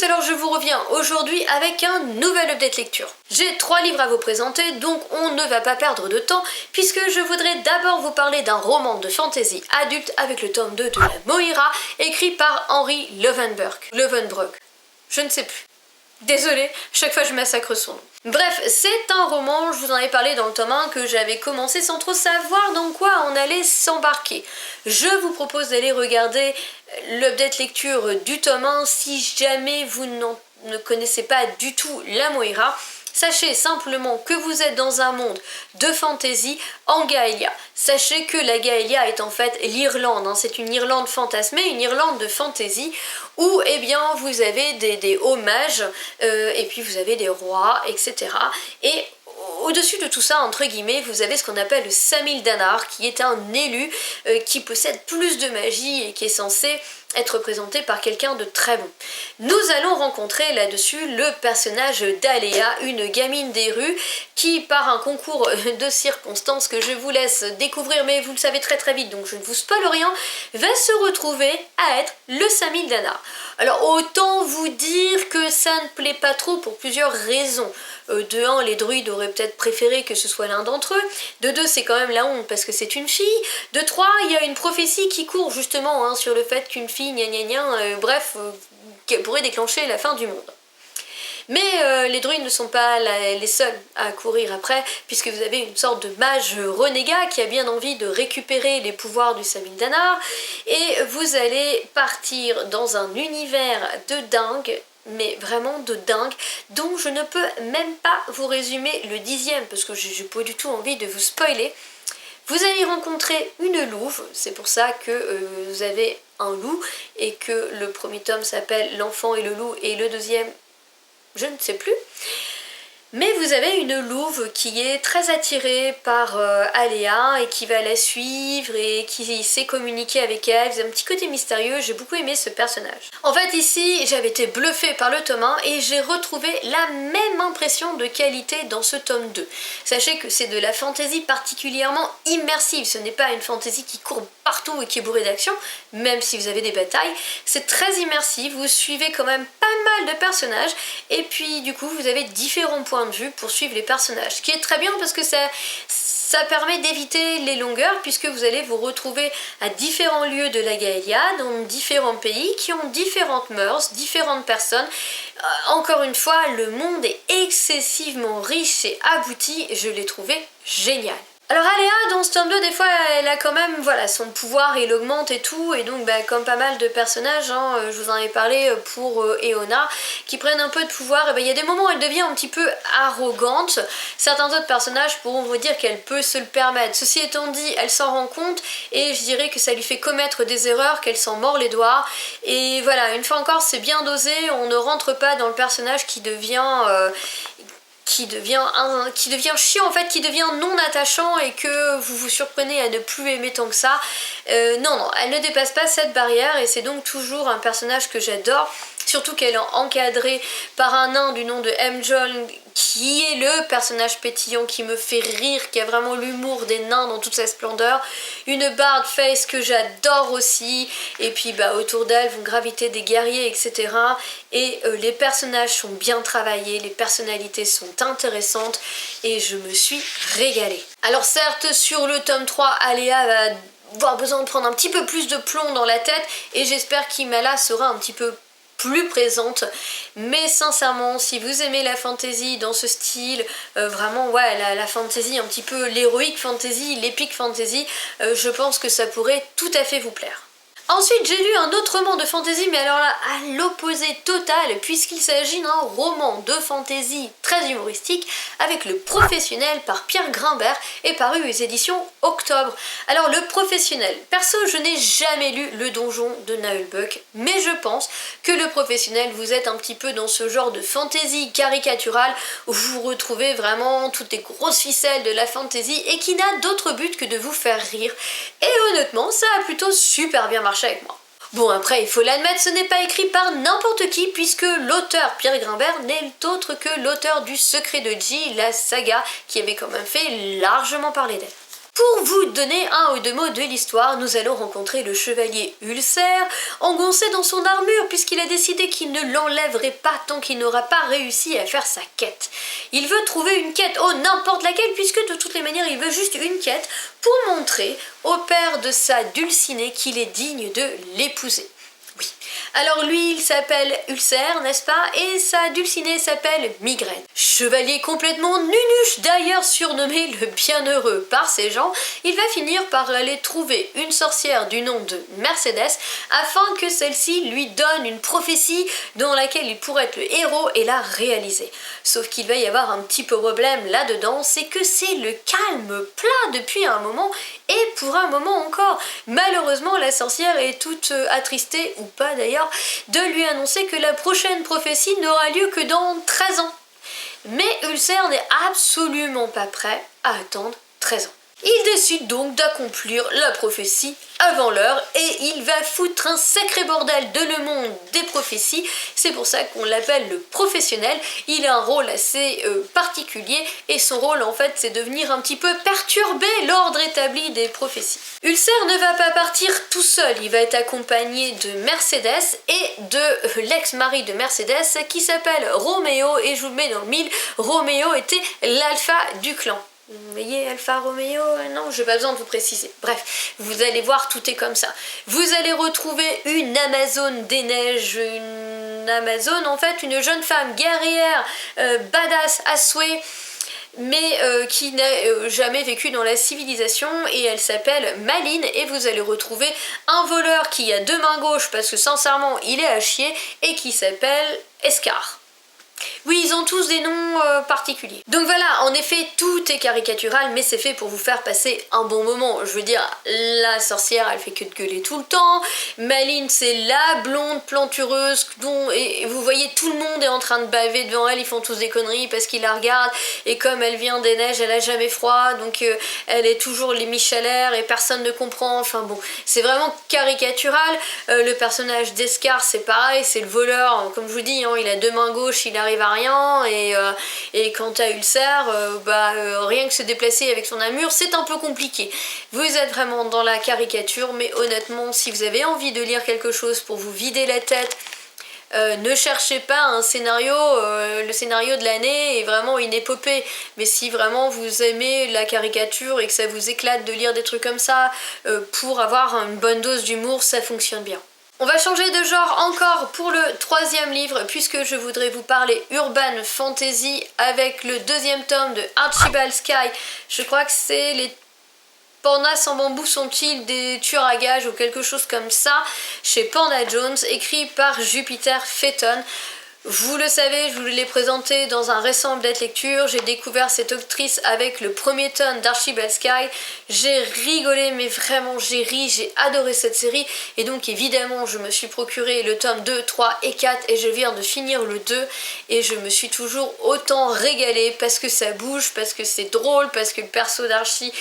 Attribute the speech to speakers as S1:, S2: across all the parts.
S1: alors je vous reviens aujourd'hui avec un nouvel update lecture. J'ai 3 livres à vous présenter, donc on ne va pas perdre de temps, puisque je voudrais d'abord vous parler d'un roman de fantasy adulte avec le tome 2 de la Moira, écrit par Henry Lovenbroek. Je ne sais plus. Désolée, chaque fois je massacre son nom. Bref, c'est un roman, je vous en ai parlé dans le tome 1, que j'avais commencé sans trop savoir dans quoi on allait s'embarquer. Je vous propose d'aller regarder l'update lecture du tome 1 si jamais vous ne connaissez pas du tout la Moira. Sachez simplement que vous êtes dans un monde de fantasy en Gaëlia. Sachez que la Gaëlia est en fait l'Irlande, c'est une Irlande fantasmée, une Irlande de fantasy, où eh bien, vous avez des hauts mages, et puis vous avez des rois, etc. Et au-dessus de tout ça, entre guillemets, vous avez ce qu'on appelle le Samil Danar, qui est un élu qui possède plus de magie et qui est censé être représenté par quelqu'un de très bon. Nous allons rencontrer là-dessus le personnage d'Aléa, une gamine des rues qui, par un concours de circonstances que je vous laisse découvrir, mais vous le savez très très vite, donc je ne vous spoil rien, va se retrouver à être le Samil Danar. Alors autant vous dire que ça ne plaît pas trop pour plusieurs raisons. De 1, les druides auraient peut-être préféré que ce soit l'un d'entre eux. De 2, c'est quand même la honte parce que c'est une fille. De 3, il y a une prophétie qui court justement sur le fait qu'une fille, qu'elle pourrait déclencher la fin du monde. Mais les druides ne sont pas les seuls à courir après, puisque vous avez une sorte de mage renégat qui a bien envie de récupérer les pouvoirs du Samil Danar, et vous allez partir dans un univers de dingue, mais vraiment de dingue, dont je ne peux même pas vous résumer le 10e, parce que j'ai pas du tout envie de vous spoiler. Vous allez rencontrer une louve, c'est pour ça que vous avez un loup, et que le premier tome s'appelle L'enfant et le loup, et le deuxième, je ne sais plus. Mais vous avez une louve qui est très attirée par Aléa et qui va la suivre et qui sait communiquer avec elle. C'est un petit côté mystérieux, j'ai beaucoup aimé ce personnage. En fait ici, j'avais été bluffée par le tome 1 et j'ai retrouvé la même impression de qualité dans ce tome 2. Sachez que c'est de la fantasy particulièrement immersive, ce n'est pas une fantasy qui court partout et qui est bourrée d'action, même si vous avez des batailles. C'est très immersif, vous suivez quand même pas mal de personnages et puis du coup vous avez différents points de vue pour suivre les personnages, ce qui est très bien parce que ça permet d'éviter les longueurs puisque vous allez vous retrouver à différents lieux de la Gaëlia, dans différents pays qui ont différentes mœurs, différentes personnes. Encore une fois, le monde est excessivement riche et abouti, je l'ai trouvé génial. Alors Aléa, dans ce tome 2, des fois, elle a quand même, son pouvoir, il augmente et tout, et donc comme pas mal de personnages, je vous en ai parlé pour Eona, qui prennent un peu de pouvoir, et il y a des moments où elle devient un petit peu arrogante. Certains autres personnages pourront vous dire qu'elle peut se le permettre. Ceci étant dit, elle s'en rend compte, et je dirais que ça lui fait commettre des erreurs, qu'elle s'en mord les doigts, et voilà, une fois encore, c'est bien dosé, on ne rentre pas dans le personnage qui devient chiant en fait, qui devient non attachant et que vous vous surprenez à ne plus aimer tant que ça. Non, elle ne dépasse pas cette barrière et c'est donc toujours un personnage que j'adore. Surtout qu'elle est encadrée par un nain du nom de M-John qui est le personnage pétillant qui me fait rire, qui a vraiment l'humour des nains dans toute sa splendeur. Une Bard Face que j'adore aussi. Et puis autour d'elle vont graviter des guerriers, etc. Et les personnages sont bien travaillés, les personnalités sont intéressantes et je me suis régalée. Alors certes, sur le tome 3, Aléa va avoir besoin de prendre un petit peu plus de plomb dans la tête et j'espère qu'Imala sera un petit peu plus présente, mais sincèrement si vous aimez la fantasy dans ce style, vraiment la fantasy un petit peu l'héroïque fantasy, l'épique fantasy, je pense que ça pourrait tout à fait vous plaire. Ensuite, j'ai lu un autre roman de fantasy, mais alors là, à l'opposé total, puisqu'il s'agit d'un roman de fantasy très humoristique avec Le Professionnel par Pierre Grimbert et paru aux éditions Octobre. Alors, Le Professionnel, perso, je n'ai jamais lu Le Donjon de Nullbuck, mais je pense que Le Professionnel, vous êtes un petit peu dans ce genre de fantasy caricaturale où vous retrouvez vraiment toutes les grosses ficelles de la fantasy et qui n'a d'autre but que de vous faire rire. Et honnêtement, ça a plutôt super bien marché avec moi. Bon après, il faut l'admettre, ce n'est pas écrit par n'importe qui puisque l'auteur Pierre Grimbert n'est autre que l'auteur du Secret de Ji, la saga qui avait quand même fait largement parler d'elle. Pour vous donner un ou deux mots de l'histoire, nous allons rencontrer le chevalier Ulcer, engoncé dans son armure puisqu'il a décidé qu'il ne l'enlèverait pas tant qu'il n'aura pas réussi à faire sa quête. Il veut trouver une quête, oh n'importe laquelle, puisque de toutes les manières il veut juste une quête pour montrer au père de sa dulcinée qu'il est digne de l'épouser. Oui. Alors lui, il s'appelle Ulcer, n'est-ce pas? Et sa dulcinée s'appelle Migraine. Chevalier complètement nunuche, d'ailleurs surnommé le bienheureux par ces gens, il va finir par aller trouver une sorcière du nom de Mercedes afin que celle-ci lui donne une prophétie dans laquelle il pourrait être le héros et la réaliser. Sauf qu'il va y avoir un petit problème là-dedans, c'est que c'est le calme plat depuis un moment et pour un moment encore. Malheureusement, la sorcière est toute attristée, ou pas d'ailleurs, de lui annoncer que la prochaine prophétie n'aura lieu que dans 13 ans. Mais Ulcer n'est absolument pas prêt à attendre 13 ans. Il décide donc d'accomplir la prophétie avant l'heure et il va foutre un sacré bordel de le monde des prophéties. C'est pour ça qu'on l'appelle le professionnel. Il a un rôle assez particulier et son rôle en fait c'est de venir un petit peu perturber l'ordre établi des prophéties. Ulcer ne va pas partir tout seul, il va être accompagné de Mercedes et de l'ex-mari de Mercedes qui s'appelle Roméo et je vous le mets dans le mille, Roméo était l'alpha du clan. Vous voyez Alpha Romeo? Non, je n'ai pas besoin de vous préciser. Bref, vous allez voir, tout est comme ça. Vous allez retrouver une Amazone des neiges, une Amazone en fait, une jeune femme guerrière, badass à souhait, mais qui n'a jamais vécu dans la civilisation et elle s'appelle Maline et vous allez retrouver un voleur qui a deux mains gauches parce que sincèrement il est à chier et qui s'appelle Escar. Oui, ils ont tous des noms particuliers. Donc voilà, en effet, tout est caricatural, mais c'est fait pour vous faire passer un bon moment. Je veux dire, la sorcière, elle fait que de gueuler tout le temps. Maline, c'est la blonde plantureuse dont... Et vous voyez, tout le monde est en train de baver devant elle, ils font tous des conneries parce qu'ils la regardent. Et comme elle vient des neiges, elle a jamais froid, donc elle est toujours les mi-chaleur et personne ne comprend. Enfin bon, c'est vraiment caricatural. Le personnage d'Escar, c'est pareil, c'est le voleur. Comme je vous dis, hein, il a deux mains gauches, il arrive à rien et quant à Ulcer, rien que se déplacer avec son armure, c'est un peu compliqué. Vous êtes vraiment dans la caricature, mais honnêtement, si vous avez envie de lire quelque chose pour vous vider la tête, ne cherchez pas un scénario, le scénario de l'année est vraiment une épopée, mais si vraiment vous aimez la caricature et que ça vous éclate de lire des trucs comme ça, pour avoir une bonne dose d'humour, ça fonctionne bien. On va changer de genre encore pour le troisième livre puisque je voudrais vous parler Urban Fantasy avec le deuxième tome de Archibald Sky. Je crois que c'est Les Pandas sans bambou sont-ils des tueurs à gages ou quelque chose comme ça chez Panda Jones, écrit par Jupiter Phaeton. Vous le savez, je vous l'ai présenté dans un récent update lecture, j'ai découvert cette autrice avec le premier tome d'Archibald Sky, j'ai rigolé mais vraiment j'ai ri, j'ai adoré cette série et donc évidemment je me suis procuré le tome 2, 3 et 4 et je viens de finir le 2 et je me suis toujours autant régalée parce que ça bouge, parce que c'est drôle, parce que le perso d'Archie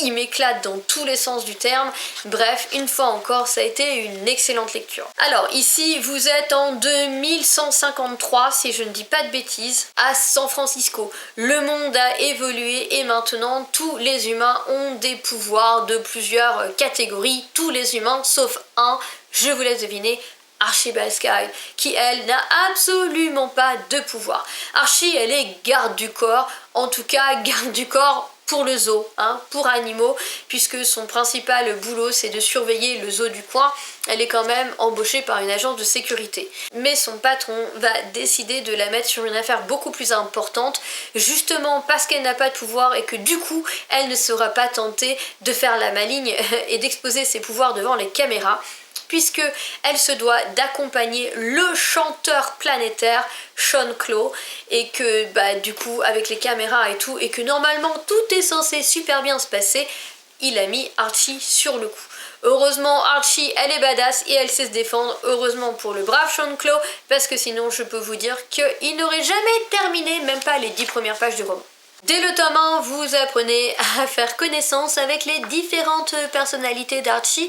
S1: il m'éclate dans tous les sens du terme. Bref, une fois encore, ça a été une excellente lecture. Alors ici, vous êtes en 2153, si je ne dis pas de bêtises, à San Francisco. Le monde a évolué et maintenant, tous les humains ont des pouvoirs de plusieurs catégories. Tous les humains, sauf un, je vous laisse deviner, Archibald Sky, qui elle n'a absolument pas de pouvoir. Archie, elle est garde du corps, en tout cas garde du corps pour le zoo, pour animaux, puisque son principal boulot c'est de surveiller le zoo du coin. Elle est quand même embauchée par une agence de sécurité. Mais son patron va décider de la mettre sur une affaire beaucoup plus importante, justement parce qu'elle n'a pas de pouvoir et que du coup, elle ne sera pas tentée de faire la maligne et d'exposer ses pouvoirs devant les caméras, puisque elle se doit d'accompagner le chanteur planétaire Sean Clough et que du coup avec les caméras et tout et que normalement tout est censé super bien se passer, il a mis Archie sur le coup. Heureusement Archie elle est badass et elle sait se défendre, heureusement pour le brave Sean Clough, parce que sinon je peux vous dire qu'il n'aurait jamais terminé même pas les 10 premières pages du roman. Dès le tome 1, vous apprenez à faire connaissance avec les différentes personnalités d'Archie,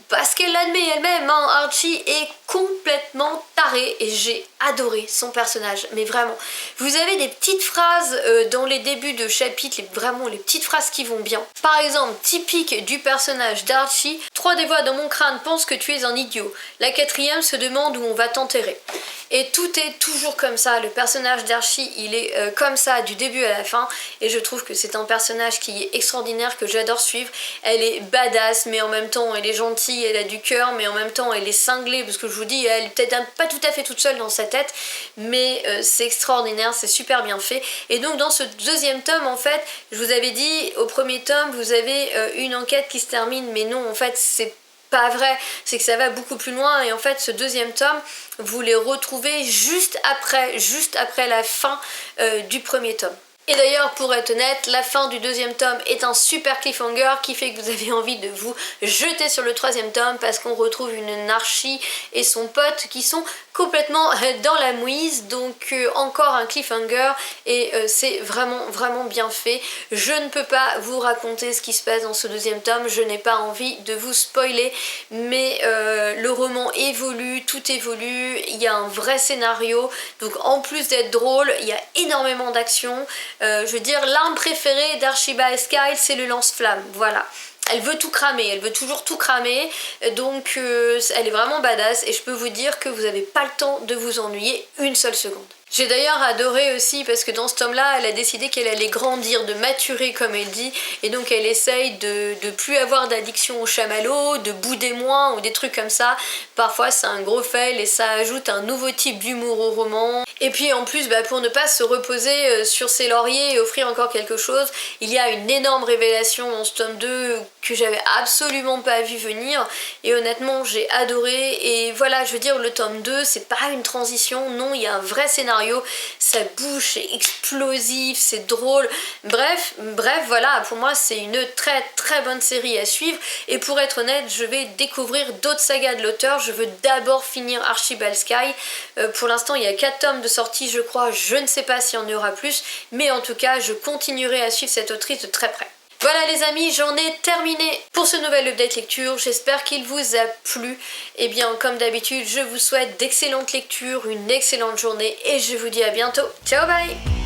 S1: parce qu'elle l'admet elle-même, hein, Archie est complètement taré et j'ai adoré son personnage, mais vraiment. Vous avez des petites phrases dans les débuts de chapitres, vraiment les petites phrases qui vont bien. Par exemple, typique du personnage d'Archie, 3 des voix dans mon crâne pensent que tu es un idiot, la 4e se demande où on va t'enterrer. Et tout est toujours comme ça, le personnage d'Archie, il est comme ça du début à la fin, et je trouve que c'est un personnage qui est extraordinaire, que j'adore suivre. Elle est badass, mais en même temps elle est gentille, elle a du cœur, mais en même temps elle est cinglée, parce que je vous dis, elle est peut-être pas tout à fait toute seule dans sa tête, mais c'est extraordinaire, c'est super bien fait. Et donc dans ce deuxième tome, en fait, je vous avais dit, au premier tome, vous avez une enquête qui se termine, mais non, en fait, c'est pas vrai, c'est que ça va beaucoup plus loin, et en fait ce deuxième tome, vous les retrouvez juste après la fin du premier tome. Et d'ailleurs, pour être honnête, la fin du deuxième tome est un super cliffhanger qui fait que vous avez envie de vous jeter sur le troisième tome, parce qu'on retrouve une Archie et son pote qui sont complètement dans la mouise, donc encore un cliffhanger, et c'est vraiment bien fait. Je ne peux pas vous raconter ce qui se passe dans ce deuxième tome, je n'ai pas envie de vous spoiler, mais le roman évolue, tout évolue, il y a un vrai scénario, donc en plus d'être drôle, il y a énormément d'action. Je veux dire, l'arme préférée d'Archibald Skyle, c'est le lance-flamme, voilà. Elle veut tout cramer, elle veut toujours tout cramer, donc elle est vraiment badass, et je peux vous dire que vous n'avez pas le temps de vous ennuyer une seule seconde. J'ai d'ailleurs adoré aussi, parce que dans ce tome-là, elle a décidé qu'elle allait grandir, de maturer comme elle dit, et donc elle essaye de plus avoir d'addiction au chamallow, de bouder moins ou des trucs comme ça. Parfois c'est un gros fail et ça ajoute un nouveau type d'humour au roman. Et puis en plus, pour ne pas se reposer sur ses lauriers et offrir encore quelque chose, il y a une énorme révélation dans ce tome 2 que j'avais absolument pas vu venir, et honnêtement j'ai adoré. Et voilà, je veux dire, le tome 2 c'est pas une transition, non, il y a un vrai scénario, ça bouge, c'est explosif, c'est drôle, bref, voilà, pour moi c'est une très bonne série à suivre. Et pour être honnête, je vais découvrir d'autres sagas de l'auteur. Je veux d'abord finir Archibald Skyle. Pour l'instant il y a 4 tomes de sortie, je crois, je ne sais pas s'il y en aura plus, mais en tout cas je continuerai à suivre cette autrice de très près. Voilà les amis, j'en ai terminé pour ce nouvel update lecture, j'espère qu'il vous a plu. Et bien comme d'habitude, je vous souhaite d'excellentes lectures, une excellente journée, et je vous dis à bientôt. Ciao, bye!